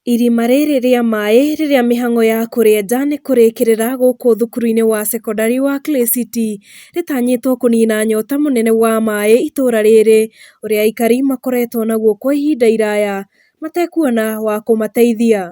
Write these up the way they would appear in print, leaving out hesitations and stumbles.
Irima rĩrĩ rĩa maĩ rĩrĩa mĩhang'o ya kũrĩenja nĩ kũrĩkĩrĩra gũkũ thukuru-inĩ wa secondary wa Clay City rĩtanyĩtwo kũnina nyota mũnene wa maĩ itũra rĩrĩ, ũrĩa aikari makoretwo naguo kwa ihinda iraya matekuona wa kũmateithia.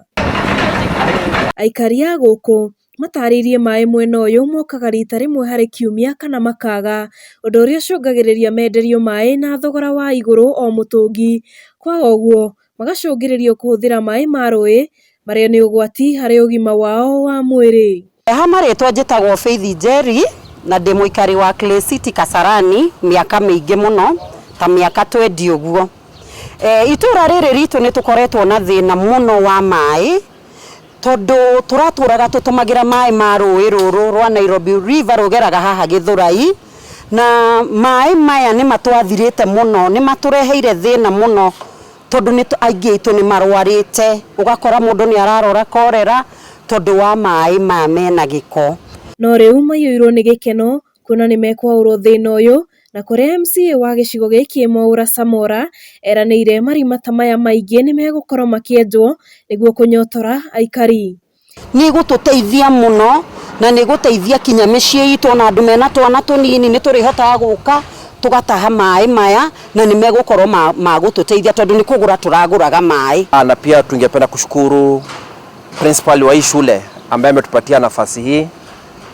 Aikari a gũkũ matarĩirie maĩ mwena ũyũ mokaga rita rĩmwe harĩ kiumia kana makaga, ũndũ ũrĩa ũcũngagĩrĩria menderio maĩ na thogora wa igũrũ o mũtũngi, kwaga ũguo magacũngĩrĩrio kũhũthĩra maĩ ma rũĩ marĩa nĩ ũgwati harĩ ũgima wao wa mwĩrĩ. Haha marĩtwa njĩtagwo Faith Njeri na ndĩ mũikari wa Clay City Kasarani mĩaka mĩingĩ mũno ta mĩaka 20 ũguo. Itũra rĩrĩ ritũ nĩ tũkoretwo na thĩna mũno wa maĩ tondũ tũratũraga tũtũmagĩra maĩ ma rũĩ rũrũ rwa Nairobi River rũgeraga haha Gĩthũrai, na maĩ maya nĩ matwathirĩte mũno, nĩ matũreheire thĩna mũno tondũ aingĩ aitũ nĩ marwarĩte, ũgakora mũndũ nĩ ararwara korera tondũ wa maĩ maya mena gĩko. No rĩu maiyũirwo nĩ gĩkeno kuona nĩ mekwaũrwo thĩna ũyũ, na kũrĩa MCA wa gĩcigo gĩkĩ Mwaũra Samora eranĩire marima ta maya maingĩ nĩ megũkorwo makĩenjwo nĩguo kũnyotora aikari. Nĩ gũtũteithia mũno na nĩ gũteithia kinya mĩciĩ itũ, na andũ mena twana tũnini nĩ tũrĩhotaga gũka tugataha maĩ maya na nĩ megũkorwo magũtũteithia tondũ nĩ kũgũra tũragũraga maĩ. Na pia tungependa kushukuru principal wa hii shule ambaye ametupatia nafasi hii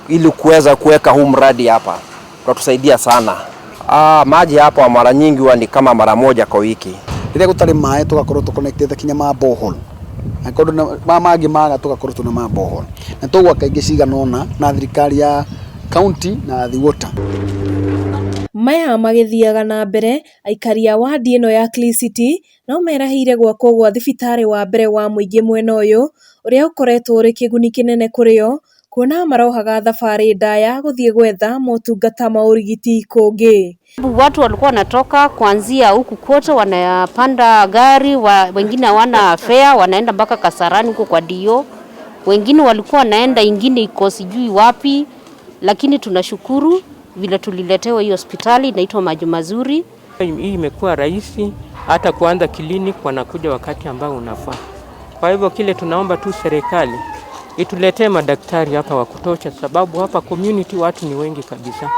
ili kuweza kuweka huu mradi hapa. Tunatusaidia sana. Maji hapa mara nyingi huwa ni kama mara moja kwa wiki. Rĩrĩa gũtarĩ maĩ tugakorwo tũconnected kinya ma borehole. Na kodũ mangĩ maga tugakorwo tuna ma borehole. Na tũgwaka ingĩ ciganona na thirikari ya county na the water. Maya magĩthiaga na mbere, aikari a wadi ĩno ya Clay City no merahĩire gwakwo gwa thibitarĩ wa mbere wa mũingĩ mwena ũyũ, ũrĩa ũkoretwo ũrĩ kĩguni kĩnene kũrĩ o, kuona marohaga thabarĩ ndaya gũthiĩ gwetha motungata ma ũrigiti kũngĩ. Watu walikuwa wanatoka kuanzia huku kote, wanapanda gari, wengine hawana fare, wanaenda mpaka Kasarani huko kwa Dio. Wengine walikuwa wanaenda ingine iko sijui wapi, lakini tunashukuru vile tuliletewa hii hospitali inaitwa Maji Mazuri. Hii imekuwa rahisi, hata kuanza kliniki wanakuja wakati ambao unafaa. Kwa hivyo kile tunaomba tu serikali ituletee madaktari hapa wa kutosha, sababu hapa community watu ni wengi kabisa.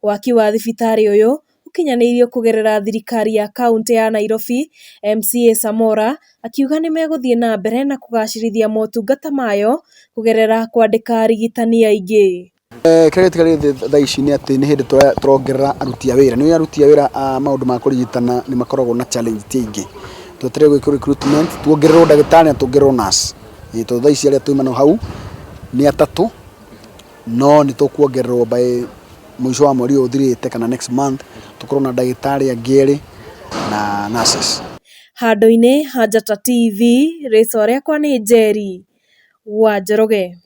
Waki wa thibitarĩ ũyũ ũkinyanĩirio kũgerera thirikari ya kaunti ya Nairobi, MCA Samora akiuga nĩ megũthiĩ na mbere na kũgacĩrithia motungata mayo kũgerera kwandĩka arigitani aingĩ. Kĩrĩa gĩtigarĩte thaa ici nĩ atĩ nĩ hĩndĩ tũrongerera aruti a wĩra. Nĩ aruti a wĩra maũndũ ma kũrigitana nĩ makoragwo na challenge tingĩ. Twetereire gwĩka recruitment, tuongererwo ndagĩtarĩ na tuongererwo nurse. Tondũ thaa ici arĩa tũimana hau nĩ 3, no nĩ tũkuongererwo by mũico wa mweri ũyũ ũthirĩte kana next month tũkorwo na ndagĩtarĩ angĩ 2 na nurses. Handũ-inĩ ha Njata TV, rĩtwa rĩakwa nĩ Njeri wa Njoroge.